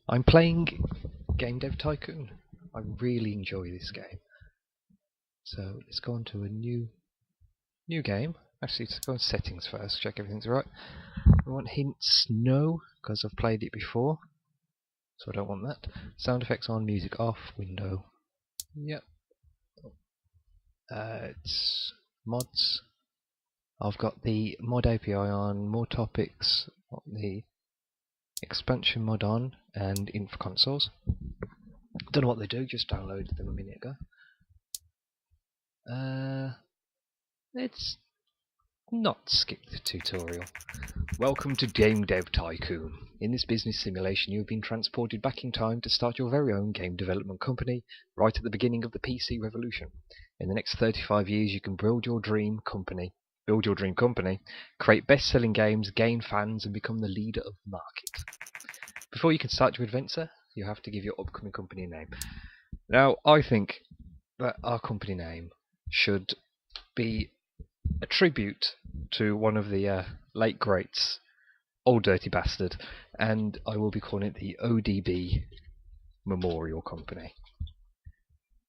I'm playing Game Dev Tycoon. I really enjoy this game. So let's go on to a new game. Actually, let's go on settings first, check everything's right. I want hints, no, because I've played it before. So I don't want that. Sound effects on, music off, window. Yep. It's mods. I've got the mod API on, more topics, the expansion mod on, and info consoles. Don't know what they do, just downloaded them a minute ago. Let's not skip the tutorial. Welcome to Game Dev Tycoon. In this business simulation you have been transported back in time to start your very own game development company right at the beginning of the PC revolution. In the next 35 years you can build your dream company, create best-selling games, gain fans and become the leader of the market. Before you can start your adventure, you have to give your upcoming company a name. Now, I think that our company name should be a tribute to one of the late greats, Old Dirty Bastard, and I will be calling it the ODB Memorial Company.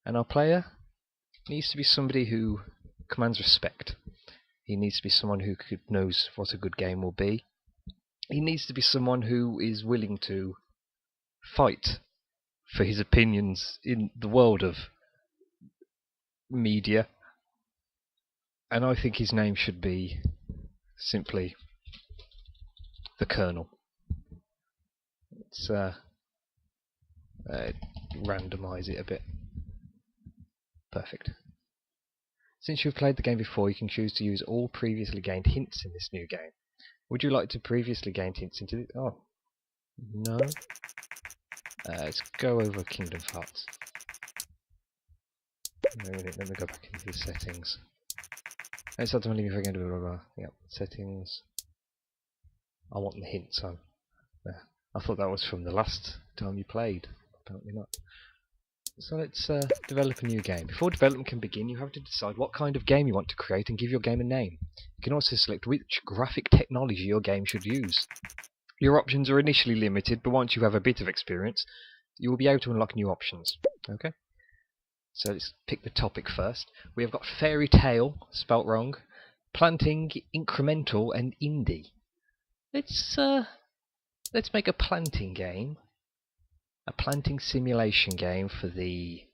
And our player needs to be somebody who commands respect. He needs to be someone who knows what a good game will be. He needs to be someone who is willing to fight for his opinions in the world of media. And I think his name should be simply the Colonel. Let's randomize it a bit. Perfect. Since you've played the game before, you can choose to use all previously gained hints in this new game. Would you like to previously gained hints into it? Oh, no. Let's go over Kingdom Hearts. Let me go back into the settings. It's ultimately if we're going to blah, blah, blah. Yep, settings. I want the hints on. There. I thought that was from the last time you played. Apparently not. So let's develop a new game. Before development can begin, you have to decide what kind of game you want to create and give your game a name. You can also select which graphic technology your game should use. Your options are initially limited, but once you have a bit of experience, you will be able to unlock new options. Okay? So let's pick the topic first. We have got fairy tale, spelt wrong, planting, incremental, and indie. Let's make a planting game. A planting simulation game for the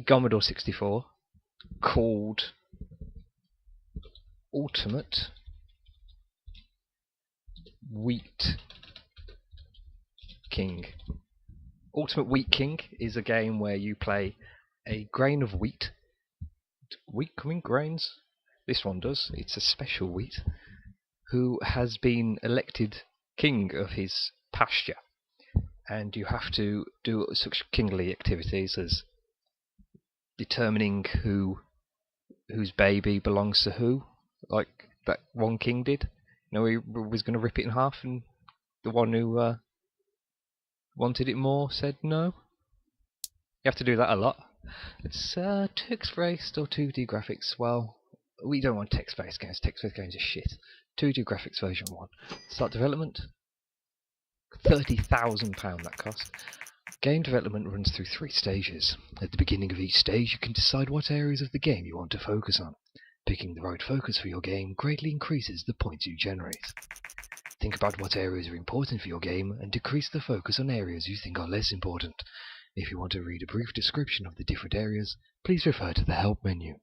Commodore 64 called Ultimate Wheat King. Ultimate Wheat King is a game where you play a grain of wheat. Wheat coming grains? This one does. It's a special wheat. Who has been elected king of his pasture. And you have to do such kingly activities as determining whose baby belongs to who, like that one king did. You know, he was going to rip it in half, and the one who wanted it more said no. You have to do that a lot. It's text-based or 2D graphics. Well, we don't want text-based games. Text-based games are shit. 2D graphics version 1. Start development. £30,000 that cost. Game development runs through 3 stages. At the beginning of each stage you can decide what areas of the game you want to focus on. Picking the right focus for your game greatly increases the points you generate. Think about what areas are important for your game and decrease the focus on areas you think are less important. If you want to read a brief description of the different areas, please refer to the help menu.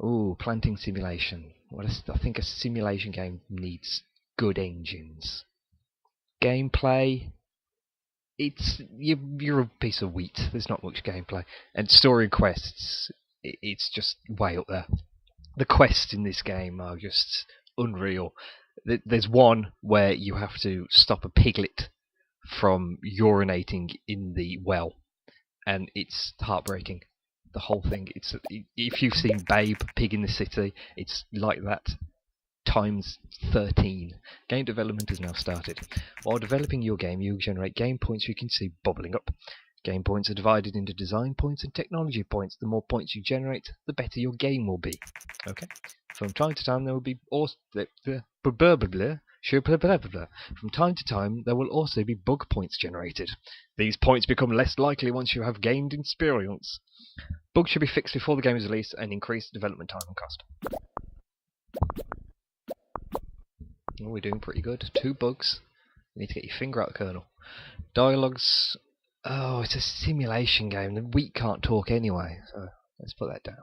Ooh, planting simulation. I think a simulation game needs good engines. Gameplay, you're a piece of wheat. There's not much gameplay, and story quests, it's just way up there. The quests in this game are just unreal. There's one where you have to stop a piglet from urinating in the well, and it's heartbreaking. The whole thing. If you've seen Babe, Pig in the City, it's like that. Times 13. Game development has now started. While developing your game, you generate game points you can see bubbling up. Game points are divided into design points and technology points. The more points you generate, the better your game will be. Okay? From time to time there will be Blah, blah, blah, blah. From time to time, there will also be bug points generated. These points become less likely once you have gained experience. Bugs should be fixed before the game is released and increase development time and cost. Oh, we're doing pretty good. 2 bugs. You need to get your finger out the kernel. Dialogues. Oh, it's a simulation game. The wheat can't talk anyway, so let's put that down.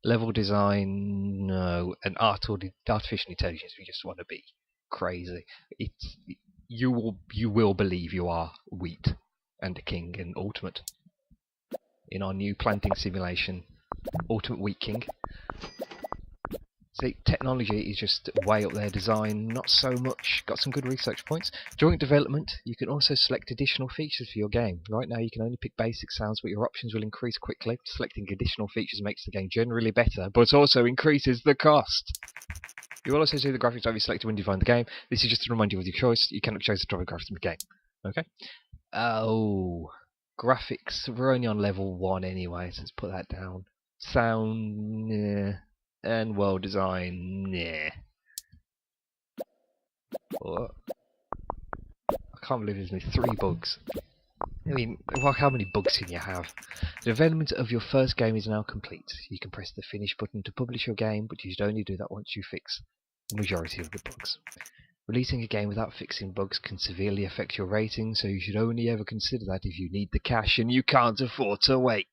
Level design, no. And artificial intelligence, we just want to be crazy. You will believe you are wheat and a king and ultimate. In our new planting simulation, Ultimate Wheat King. See, technology is just way up there. Design, not so much. Got some good research points. During development, you can also select additional features for your game. Right now, you can only pick basic sounds, but your options will increase quickly. Selecting additional features makes the game generally better, but also increases the cost. You will also see the graphics that you selected when you find the game. This is just to remind you of your choice. You cannot choose to drop the graphics in the game. Okay? Oh, graphics. We're only on level 1 anyway, so let's put that down. Sound, yeah. And world design, yeah. What? I can't believe there's only 3 bugs. I mean, how many bugs can you have? The development of your first game is now complete. You can press the finish button to publish your game, but you should only do that once you fix the majority of the bugs. Releasing a game without fixing bugs can severely affect your rating, so you should only ever consider that if you need the cash and you can't afford to wait.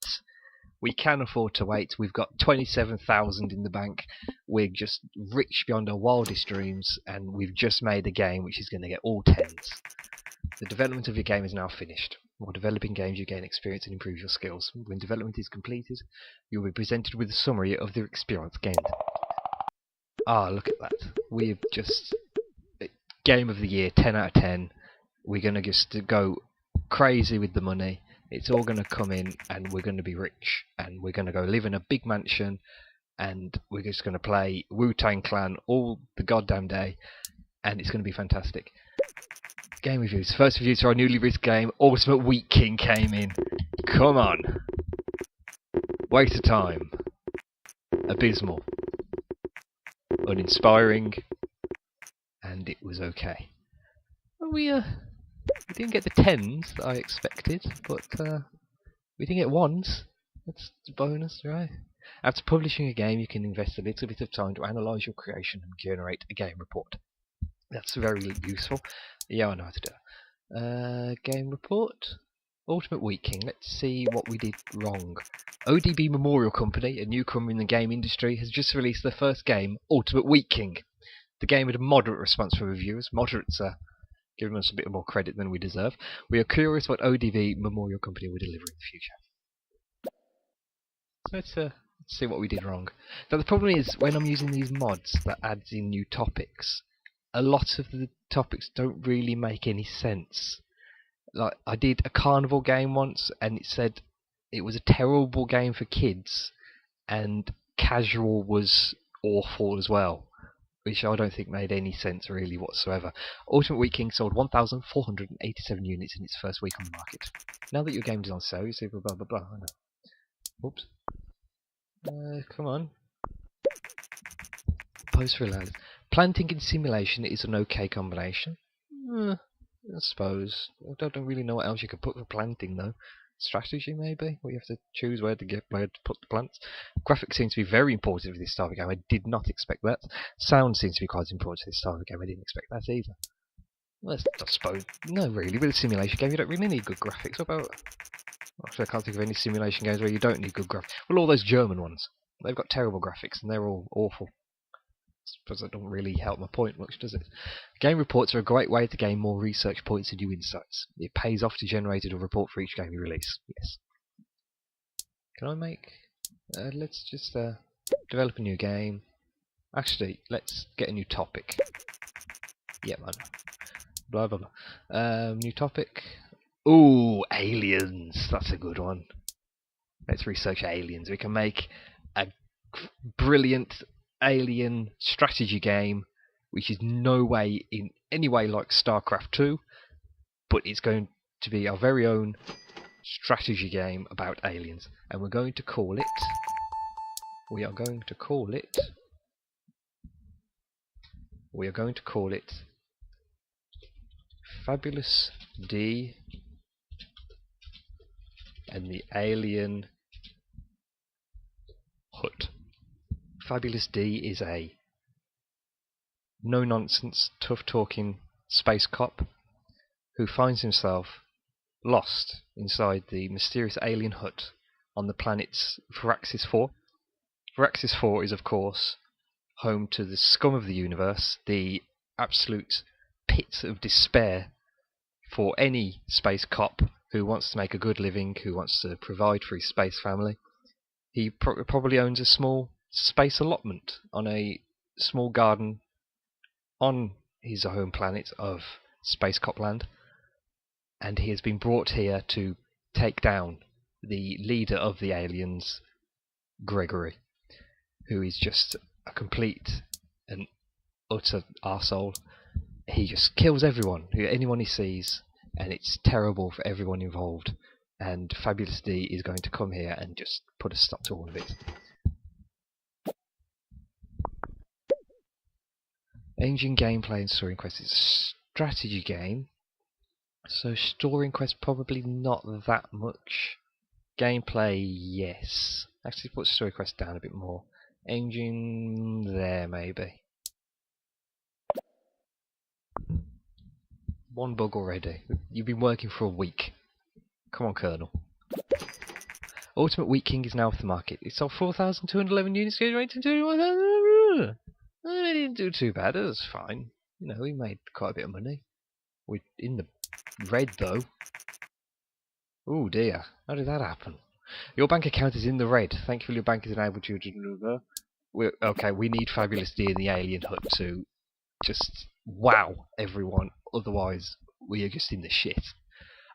We can afford to wait. We've got 27,000 in the bank. We're just rich beyond our wildest dreams, and we've just made a game which is going to get all 10s. The development of your game is now finished. While developing games, you gain experience and improve your skills. When development is completed, you'll be presented with a summary of the experience gained. Ah, look at that. We've just... Game of the year, 10 out of 10. We're going to just go crazy with the money. It's all going to come in, and we're going to be rich, and we're going to go live in a big mansion, and we're just going to play Wu-Tang Clan all the goddamn day, and it's going to be fantastic. Game reviews. First reviews for our newly released game, Ultimate Wheat King, came in. Come on. Waste of time. Abysmal. Uninspiring. And it was okay. We didn't get the 10s that I expected, but we didn't get 1s. That's a bonus, right? After publishing a game, you can invest a little bit of time to analyse your creation and generate a game report. That's very useful. Yeah, I know how to do it. Game report. Ultimate Wheat King. Let's see what we did wrong. ODB Memorial Company, a newcomer in the game industry, has just released their first game, Ultimate Wheat King. The game had a moderate response from reviewers. Moderates are giving us a bit more credit than we deserve. We are curious what ODB Memorial Company will deliver in the future. So let's see what we did wrong. Now the problem is, when I'm using these mods that adds in new topics, a lot of the topics don't really make any sense. Like, I did a carnival game once, and it said it was a terrible game for kids, and casual was awful as well, which I don't think made any sense really whatsoever. Ultimate Wheat King sold 1,487 units in its first week on the market. Now that your game is on sale, you say blah blah blah blah. I know. Oops. Come on. Post realize. Planting and simulation is an okay combination. I suppose. I don't really know what else you could put for planting though. Strategy maybe, where you have to choose where to put the plants. Graphics seems to be very important for this style of game. I did not expect that. Sound seems to be quite important for this style of game. I didn't expect that either. Well, I suppose no, really. With a simulation game, you don't really need good graphics. What about? Actually, I can't think of any simulation games where you don't need good graphics. Well, all those German ones, they've got terrible graphics and they're all awful. I suppose that don't really help my point much, does it? Game reports are a great way to gain more research points and new insights. It pays off to generate a report for each game you release. Yes. Can I make... let's just develop a new game. Actually, let's get a new topic. Yep, I know. Blah blah blah. New topic. Ooh, aliens. That's a good one. Let's research aliens. We can make a brilliant alien strategy game, which is no way in any way like StarCraft 2, but it's going to be our very own strategy game about aliens, and we're going to call it. We are going to call it Fabulous D and the Alien Hut. Fabulous D is a no-nonsense, tough-talking space cop who finds himself lost inside the mysterious alien hut on the planet's Veraxis 4. Veraxis 4 is, of course, home to the scum of the universe, the absolute pit of despair for any space cop who wants to make a good living, who wants to provide for his space family. He probably owns a small space allotment on a small garden on his home planet of Space Copland, and he has been brought here to take down the leader of the aliens, Gregory, who is just a complete and utter arsehole. He just kills anyone he sees, and it's terrible for everyone involved. And Fabulous D is going to come here and just put a stop to all of it. Engine gameplay and story quest is a strategy game, so story quest probably not that much. Gameplay, yes. Actually, put story quest down a bit more. Engine there, maybe. One bug already. You've been working for a week. Come on, Colonel. Ultimate Wheat King is now off the market. It sold 4,211 units, rated 21,000. I didn't do too bad. It was fine. You know, we made quite a bit of money. We're in the red, though. Oh dear, how did that happen? Your bank account is in the red. Thankfully, your bank is enabled to deliver. Okay, we need Fabulous D in the Alien Hut to just wow everyone. Otherwise, we are just in the shit.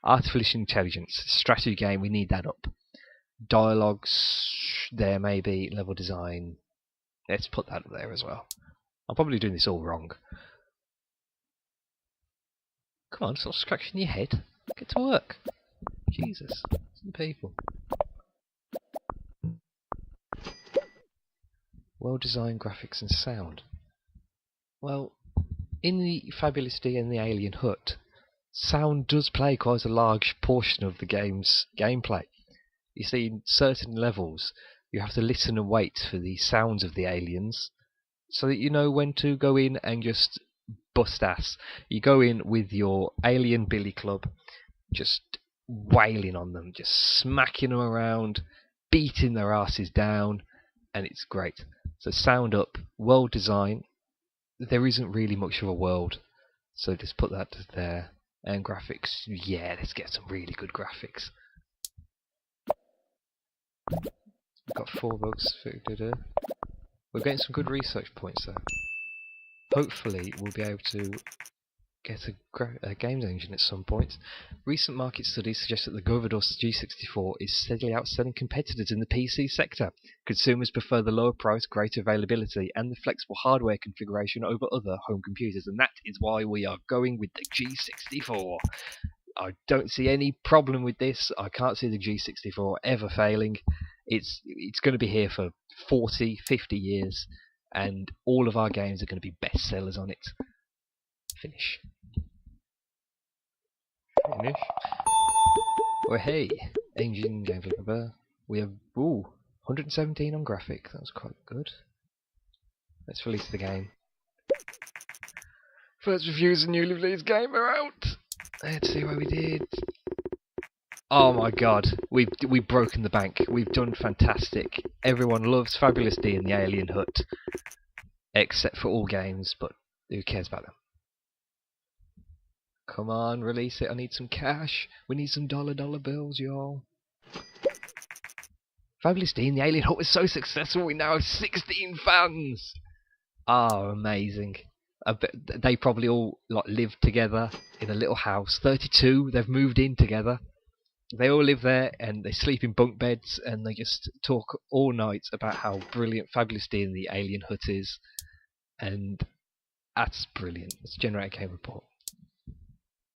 Artificial intelligence, strategy game, we need that up. Dialogues, there maybe. Level design, let's put that up there as well. I'm probably doing this all wrong. Come on, stop scratching your head. Get to work. Jesus, some people. Well-designed graphics and sound. Well, in the Fabulous D and the Alien Hut, sound does play quite a large portion of the game's gameplay. You see, in certain levels, you have to listen and wait for the sounds of the aliens, so that you know when to go in and just bust ass. You go in with your alien billy club, just wailing on them, just smacking them around, beating their asses down, and it's great. So sound up, world design. There isn't really much of a world, so just put that there. And graphics, yeah, let's get some really good graphics. We've got 4 bugs. We're getting some good research points though. Hopefully we'll be able to get a games engine at some point. Recent market studies suggest that the Govados G64 is steadily outselling competitors in the PC sector. Consumers prefer the lower price, greater availability, and the flexible hardware configuration over other home computers, and that is why we are going with the G64. I don't see any problem with this. I can't see the G64 ever failing. It's going to be here for 40, 50 years, and all of our games are going to be bestsellers on it. Finish. Oh hey, engine gameplay. We have 117 on graphic. That was quite good. Let's release the game. First reviews of newly released game are out. Let's see what we did. Oh my god, we've broken the bank. We've done fantastic. Everyone loves Fabulous D and the Alien Hut, except for All Games, but who cares about them? Come on, release it. I need some cash. We need some dollar bills, y'all. Fabulous D and the Alien Hut was so successful, we now have 16 fans. Oh, amazing. I bet they probably all live together in a little house. 32, they've moved in together. They all live there and they sleep in bunk beds and they just talk all night about how brilliant Fabulous D and the Alien Hut is. And that's brilliant. Let's generate a game report.